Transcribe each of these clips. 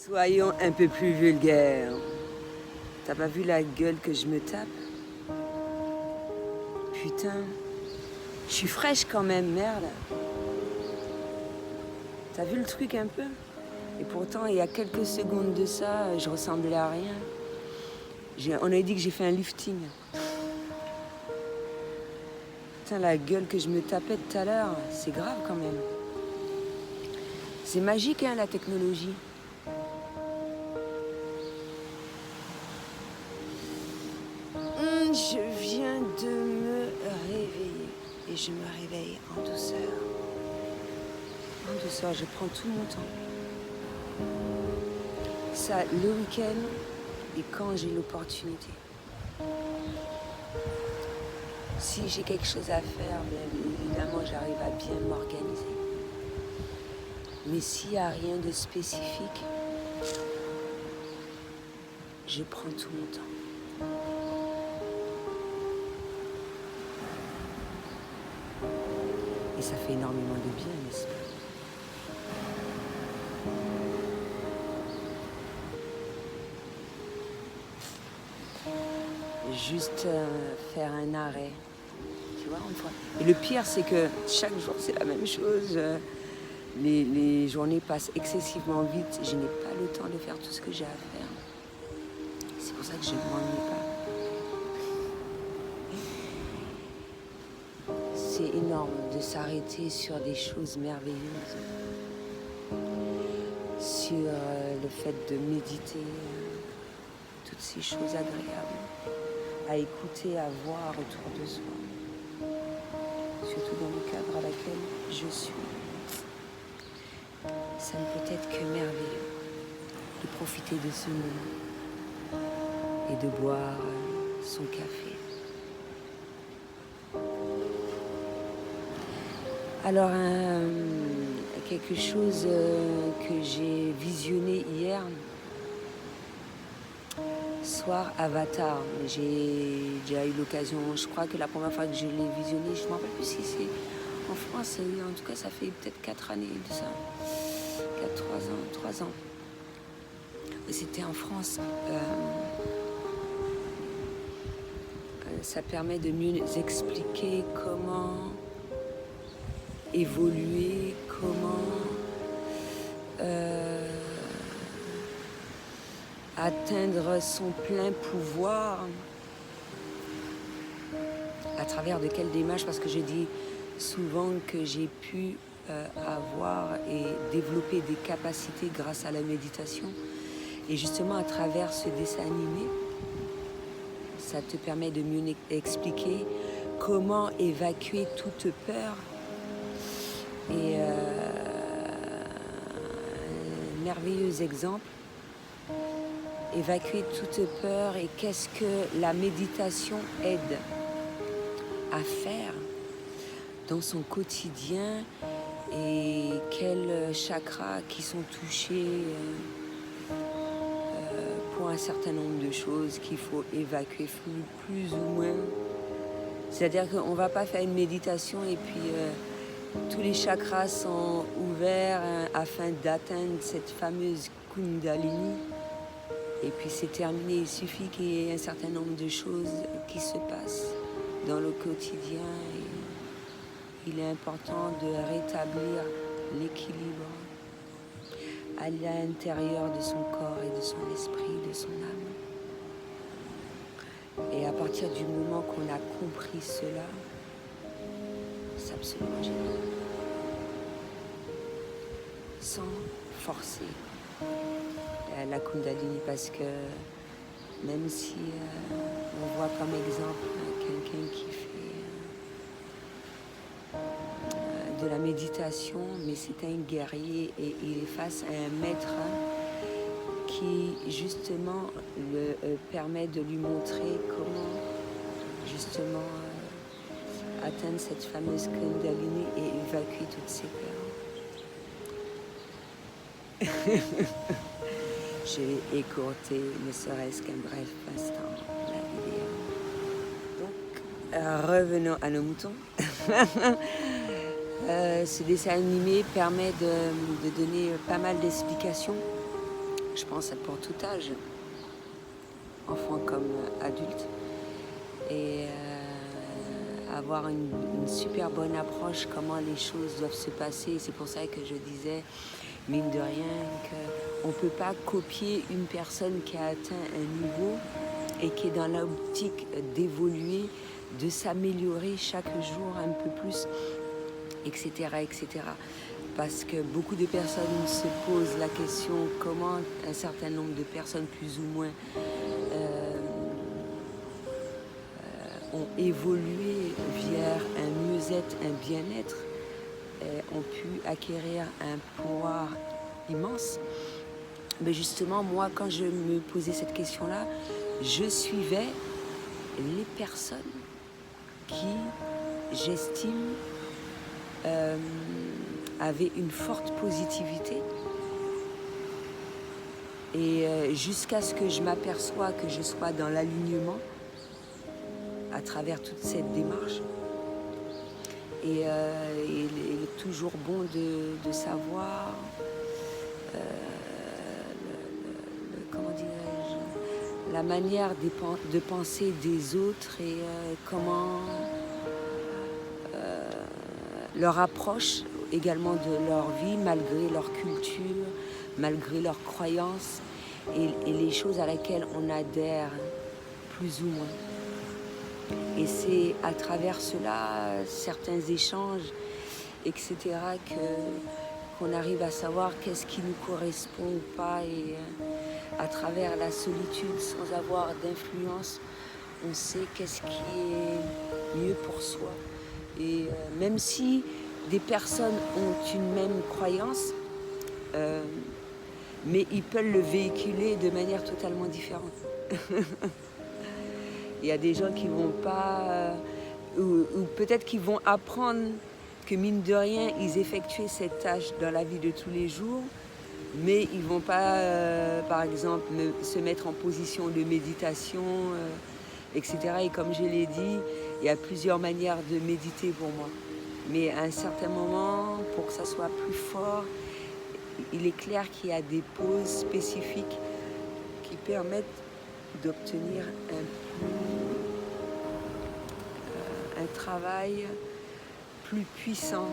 Soyons un peu plus vulgaires. T'as pas vu la gueule que je me tape? Putain, je suis fraîche quand même, merde. T'as vu le truc un peu? Et pourtant, il y a quelques secondes de ça, je ressemblais à rien. On a dit que j'ai fait un lifting. Putain, la gueule que je me tapais tout à l'heure, c'est grave quand même. C'est magique, hein, la technologie. Je viens de me réveiller. Et je me réveille en douceur. En douceur, je prends tout mon temps. Ça, le week-end et quand j'ai l'opportunité. Si j'ai quelque chose à faire, bien évidemment, j'arrive à bien m'organiser. Mais s'il n'y a rien de spécifique, je prends tout mon temps. Et ça fait énormément de bien, n'est-ce pas? Juste faire un arrêt, tu vois, une fois. Et le pire, c'est que chaque jour, c'est la même chose. Les journées passent excessivement vite. Je n'ai pas le temps de faire tout ce que j'ai à faire. C'est pour ça que je ne m'ennuie pas. C'est énorme de s'arrêter sur des choses merveilleuses. Sur le fait de méditer, toutes ces choses agréables. À écouter, à voir autour de soi. Surtout dans le cadre à laquelle je suis. Ça ne peut être que merveilleux de profiter de ce moment et de boire son café. Alors, quelque chose que j'ai visionné hier soir, Avatar. J'ai déjà eu l'occasion, je crois que la première fois que je l'ai visionné, je ne me rappelle plus si c'est en France, en tout cas ça fait peut-être 4 années de ça. 3 ans. C'était en France. Ça permet de mieux expliquer comment évoluer, comment atteindre son plein pouvoir à travers de quelle démarche, parce que je dis souvent que j'ai pu avoir et développer des capacités grâce à la méditation. Et justement, à travers ce dessin animé, ça te permet de mieux expliquer comment évacuer toute peur. Et un merveilleux exemple, évacuer toute peur et qu'est-ce que la méditation aide à faire dans son quotidien et quels chakras qui sont touchés pour un certain nombre de choses qu'il faut évacuer plus ou moins. C'est-à-dire qu'on ne va pas faire une méditation et puis tous les chakras sont ouverts afin d'atteindre cette fameuse Kundalini. Et puis c'est terminé, il suffit qu'il y ait un certain nombre de choses qui se passent dans le quotidien. Et il est important de rétablir l'équilibre à l'intérieur de son corps et de son esprit, de son âme. Et à partir du moment qu'on a compris cela, c'est absolument génial. Sans forcer la Kundalini, parce que même si on voit comme exemple quelqu'un qui fait de la méditation, mais c'est un guerrier et il est face à un maître qui justement le permet de lui montrer comment justement atteindre cette fameuse Kundalini et évacuer toutes ses peurs. Je vais écourter, ne serait-ce qu'un bref instant, la vidéo. Donc, revenons à nos moutons. Ce dessin animé permet de donner pas mal d'explications je pense pour tout âge, enfant comme adulte, et avoir une super bonne approche, comment les choses doivent se passer. C'est pour ça que je disais, mine de rien, qu'on ne peut pas copier une personne qui a atteint un niveau et qui est dans l'optique d'évoluer, de s'améliorer chaque jour un peu plus, etc., etc. Parce que beaucoup de personnes se posent la question comment un certain nombre de personnes plus ou moins ont évolué vers un mieux-être, un bien-être, ont pu acquérir un pouvoir immense. Mais justement, moi, quand je me posais cette question-là, je suivais les personnes qui, j'estime, avaient une forte positivité. Et jusqu'à ce que je m'aperçois que je sois dans l'alignement à travers toute cette démarche. Et il est toujours bon de savoir, comment dirais-je, la manière de penser des autres et comment leur approche également de leur vie, malgré leur culture, malgré leurs croyances et les choses à laquelle on adhère plus ou moins. Et c'est à travers cela, certains échanges, etc., qu'on arrive à savoir qu'est-ce qui nous correspond ou pas. Et à travers la solitude, sans avoir d'influence, on sait qu'est-ce qui est mieux pour soi. Et même si des personnes ont une même croyance, mais ils peuvent le véhiculer de manière totalement différente. Il y a des gens qui vont pas, ou peut-être qu'ils vont apprendre que mine de rien, ils effectuent cette tâche dans la vie de tous les jours, mais ils vont pas, par exemple, se mettre en position de méditation, etc. Et comme je l'ai dit, il y a plusieurs manières de méditer pour moi. Mais à un certain moment, pour que ça soit plus fort, il est clair qu'il y a des pauses spécifiques qui permettent d'obtenir un travail plus puissant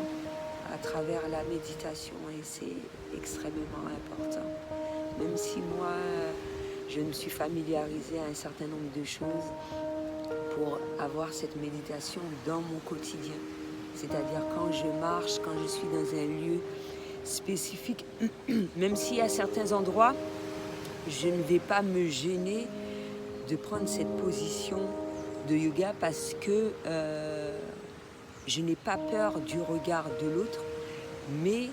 à travers la méditation, et c'est extrêmement important. Même si moi, je me suis familiarisée à un certain nombre de choses pour avoir cette méditation dans mon quotidien. C'est-à-dire quand je marche, quand je suis dans un lieu spécifique, même si à certains endroits, je ne vais pas me gêner de prendre cette position de yoga parce que je n'ai pas peur du regard de l'autre, mais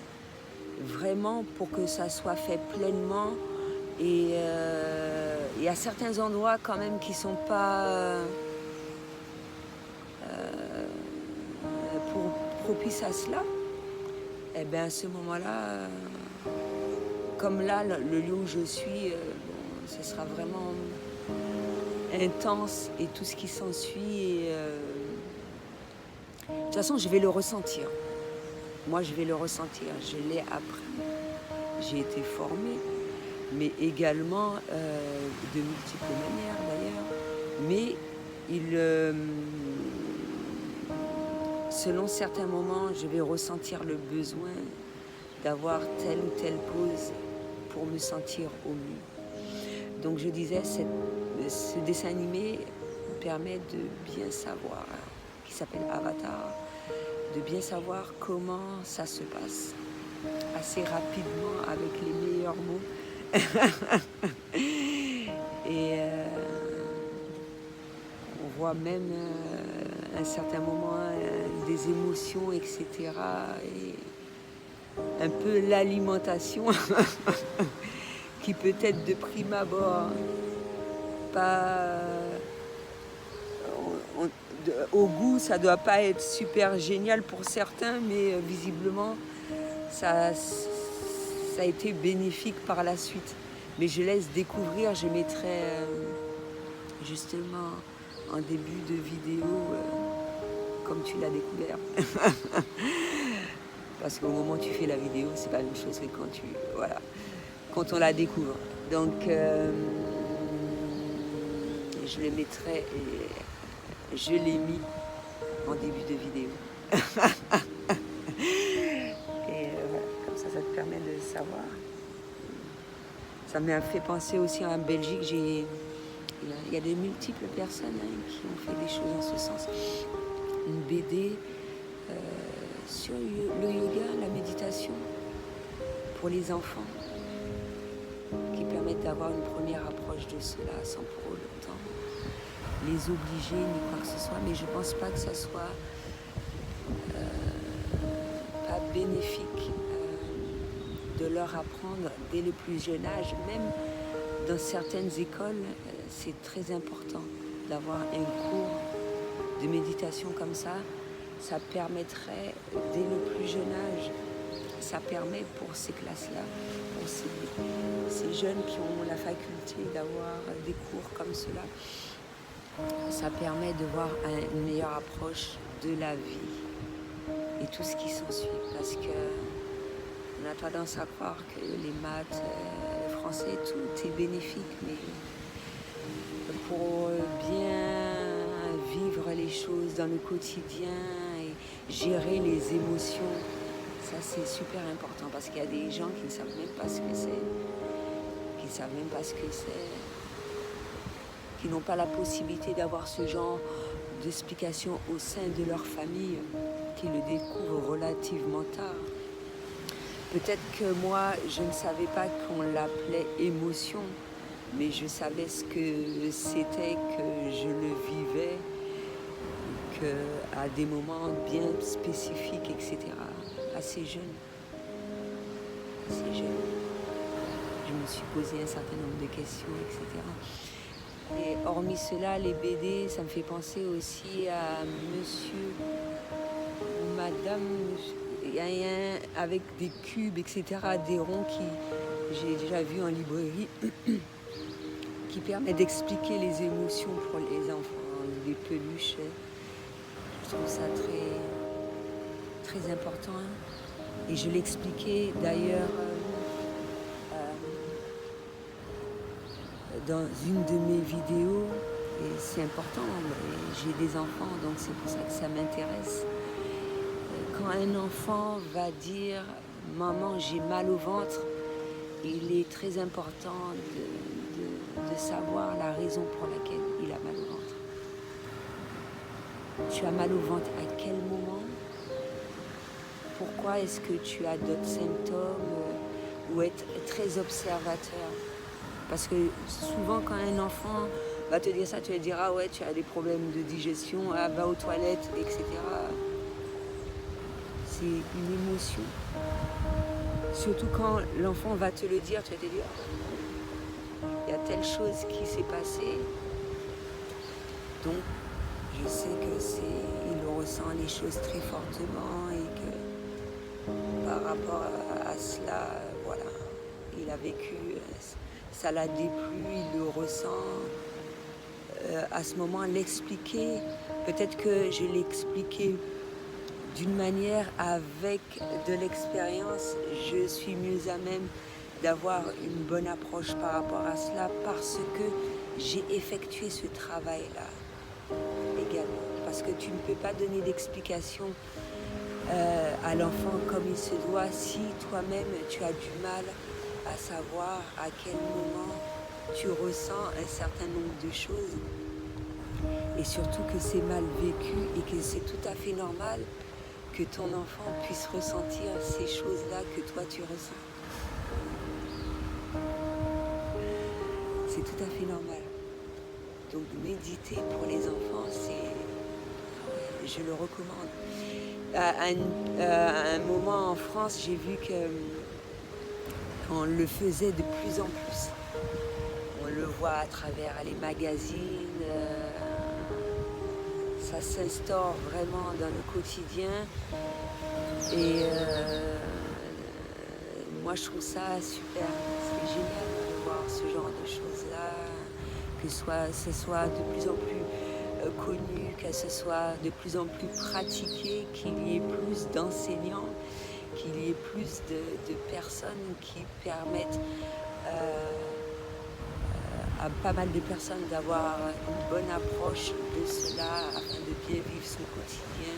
vraiment pour que ça soit fait pleinement. Et il y a certains endroits quand même qui ne sont pas propices à cela. Et bien à ce moment-là, comme là, le lieu où je suis, ce sera vraiment intense et tout ce qui s'ensuit. De toute façon, je vais le ressentir. Moi, je vais le ressentir. Je l'ai appris. J'ai été formée, mais également de multiples manières d'ailleurs. Mais selon certains moments, je vais ressentir le besoin d'avoir telle ou telle pause pour me sentir au mieux. Donc je disais, ce dessin animé permet de bien savoir, qui s'appelle Avatar, de bien savoir comment ça se passe assez rapidement avec les meilleurs mots. Et on voit même à un certain moment des émotions, etc. Et un peu l'alimentation qui peut être de prime abord pas au goût, ça doit pas être super génial pour certains, mais visiblement ça a été bénéfique par la suite. Mais je laisse découvrir, je mettrai justement en début de vidéo comme tu l'as découvert. Parce qu'au moment où tu fais la vidéo, c'est pas la même chose que quand on la découvre. Donc, je le mettrai, je l'ai mis en début de vidéo. Et voilà, comme ça te permet de savoir. Ça m'a fait penser aussi en Belgique, il y a de multiples personnes qui ont fait des choses en ce sens. Une BD sur le yoga, la méditation pour les enfants, qui permettent d'avoir une première approche de cela sans pour autant les obliger ni quoi que ce soit. Mais je ne pense pas que ça soit pas bénéfique de leur apprendre dès le plus jeune âge. Même dans certaines écoles, c'est très important d'avoir un cours de méditation comme ça. Ça permettrait dès le plus jeune âge, ça permet pour ces classes-là, pour ces jeunes qui ont la faculté d'avoir des cours comme cela, ça permet de voir une meilleure approche de la vie et tout ce qui s'ensuit. Parce que on a tendance à croire que les maths, le français, tout est bénéfique, mais pour bien vivre les choses dans le quotidien et gérer les émotions, ça c'est super important parce qu'il y a des gens qui ne savent même pas ce que c'est, qui n'ont pas la possibilité d'avoir ce genre d'explication au sein de leur famille, qui le découvrent relativement tard. Peut-être que moi, je ne savais pas qu'on l'appelait émotion, mais je savais ce que c'était, que je le vivais, qu'à des moments bien spécifiques, etc. Assez jeune. Je me suis posé un certain nombre de questions, etc. Et hormis cela, les BD, ça me fait penser aussi à monsieur, madame, il y a un avec des cubes, etc., des ronds qui j'ai déjà vu en librairie, qui permet d'expliquer les émotions pour les enfants, des peluches. Je trouve ça très, très important. Et je l'expliquais d'ailleurs dans une de mes vidéos, et c'est important, j'ai des enfants, donc c'est pour ça que ça m'intéresse. Quand un enfant va dire « Maman, j'ai mal au ventre », il est très important de savoir la raison pour laquelle il a mal au ventre. Tu as mal au ventre à quel moment? Pourquoi est-ce que tu as d'autres symptômes? Ou être très observateur. Parce que souvent quand un enfant va te dire ça, tu vas dire « Ah ouais, tu as des problèmes de digestion, ah, va aux toilettes, etc. » C'est une émotion. Surtout quand l'enfant va te le dire, tu vas te dire « Il y a telle chose qui s'est passée. » Donc, je sais il ressent les choses très fortement et que par rapport à cela, voilà, il a vécu, ça l'a déplu, il le ressent. À ce moment, l'expliquer, peut-être que je l'ai expliqué d'une manière avec de l'expérience, je suis mieux à même d'avoir une bonne approche par rapport à cela parce que j'ai effectué ce travail-là également. Parce que tu ne peux pas donner d'explication à l'enfant comme il se doit si toi-même tu as du mal à savoir à quel moment tu ressens un certain nombre de choses et surtout que c'est mal vécu et que c'est tout à fait normal que ton enfant puisse ressentir ces choses-là que toi tu ressens. C'est tout à fait normal. Donc méditer pour les enfants, je le recommande. À un moment en France, j'ai vu qu'on le faisait de plus en plus. On le voit à travers les magazines. Ça s'instaure vraiment dans le quotidien. Et moi, je trouve ça super. C'est génial de voir ce genre de choses-là. Que ce soit de plus en plus connu, que ce soit de plus en plus pratiqué, qu'il y ait plus d'enseignants, qu'il y ait plus de personnes qui permettent à pas mal de personnes d'avoir une bonne approche de cela afin de bien vivre son quotidien,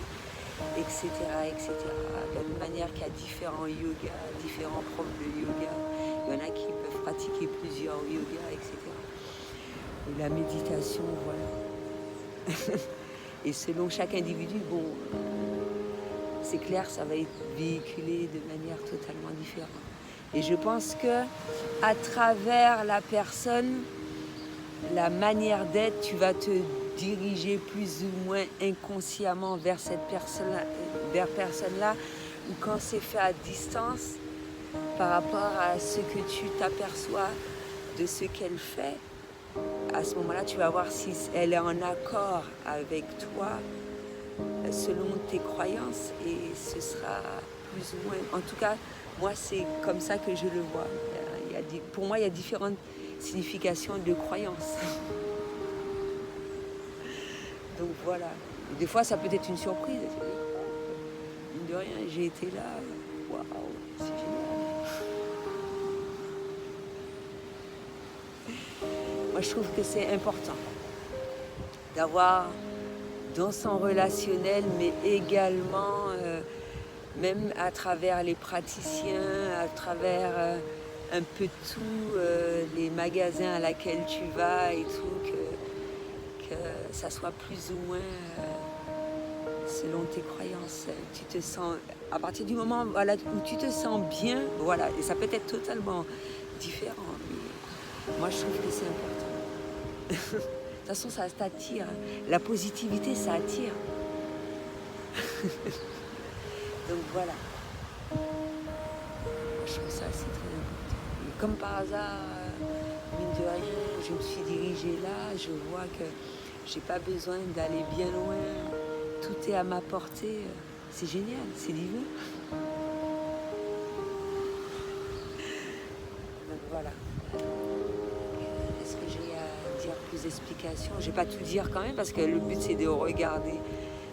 etc., etc. De la même manière qu'il y a différents yogas, différents profs de yoga, il y en a qui peuvent pratiquer plusieurs yogas, etc. Et la méditation, voilà. Et selon chaque individu, bon, c'est clair, ça va être véhiculé de manière totalement différente. Et je pense que à travers la personne, la manière d'être, tu vas te diriger plus ou moins inconsciemment vers cette personne-là, ou quand c'est fait à distance, par rapport à ce que tu t'aperçois de ce qu'elle fait, à ce moment-là, tu vas voir si elle est en accord avec toi, selon tes croyances, et ce sera plus ou moins... En tout cas, moi, c'est comme ça que je le vois. Pour moi, il y a différentes significations de croyances. Donc voilà. Et des fois, ça peut être une surprise. Mine de rien, j'ai été là. Waouh, c'est génial. Moi, je trouve que c'est important d'avoir dans son relationnel, mais également, même à travers les praticiens, à travers un peu tout, les magasins à laquelle tu vas et tout, que ça soit plus ou moins selon tes croyances. Tu te sens, à partir du moment, voilà, où tu te sens bien, voilà, et ça peut être totalement différent, mais moi je trouve que c'est important. De toute façon, ça t'attire. La positivité, ça attire. Donc voilà. Moi, je trouve ça assez très important. Et comme par hasard, mine de rien, je me suis dirigée là. Je vois que j'ai pas besoin d'aller bien loin. Tout est à ma portée. C'est génial, c'est divin. Donc voilà. Est-ce que j'ai à dire plus d'explications? Je vais pas tout dire quand même parce que le but c'est de regarder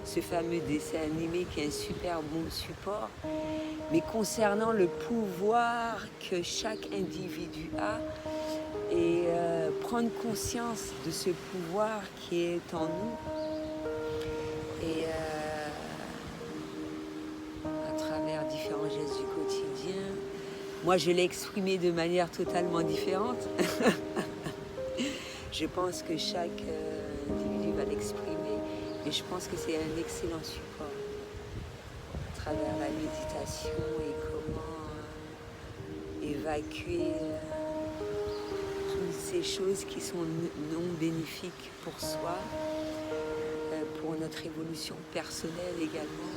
ce fameux dessin animé qui est un super bon support. Mais concernant le pouvoir que chaque individu a et prendre conscience de ce pouvoir qui est en nous et à travers différents gestes du quotidien. Moi, je l'ai exprimé de manière totalement différente. Je pense que chaque individu va l'exprimer, mais je pense que c'est un excellent support à travers la méditation et comment évacuer toutes ces choses qui sont non bénéfiques pour soi, pour notre évolution personnelle également,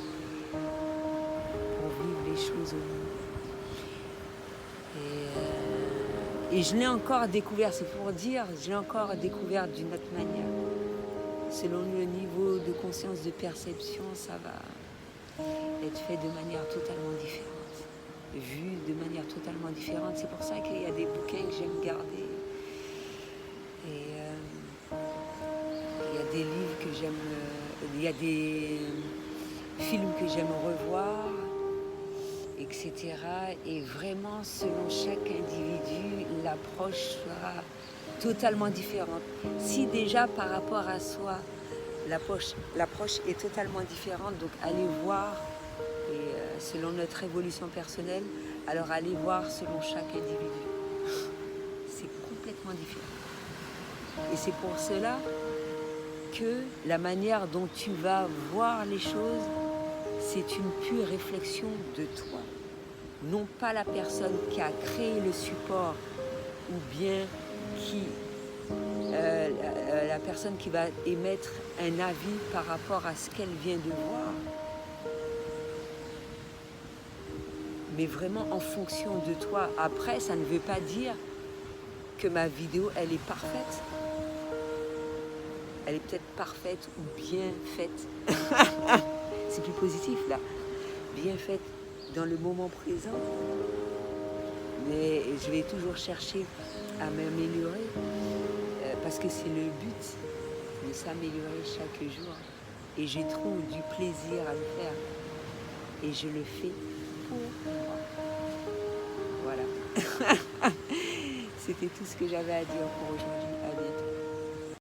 pour vivre les choses au mieux. Et je l'ai encore découvert, c'est pour dire, je l'ai encore découvert d'une autre manière. Selon le niveau de conscience, de perception, ça va être fait de manière totalement différente, vu de manière totalement différente. C'est pour ça qu'il y a des bouquins que j'aime garder. Et il y a des livres que j'aime, il y a des films que j'aime revoir, etc. Et vraiment, selon chaque individu, l'approche sera totalement différente. Si déjà par rapport à soi, l'approche est totalement différente, donc allez voir, et selon notre évolution personnelle, alors allez voir selon chaque individu. C'est complètement différent. Et c'est pour cela que la manière dont tu vas voir les choses, c'est une pure réflexion de toi. Non pas la personne qui a créé le support ou bien qui, la personne qui va émettre un avis par rapport à ce qu'elle vient de voir, mais vraiment en fonction de toi. Après, ça ne veut pas dire que ma vidéo, elle est parfaite. Elle est peut-être parfaite ou bien faite. C'est plus positif là. Bien faite dans le moment présent. Mais je vais toujours chercher à m'améliorer parce que c'est le but de s'améliorer chaque jour. Et j'ai trop du plaisir à le faire. Et je le fais pour moi. Voilà. C'était tout ce que j'avais à dire pour aujourd'hui. À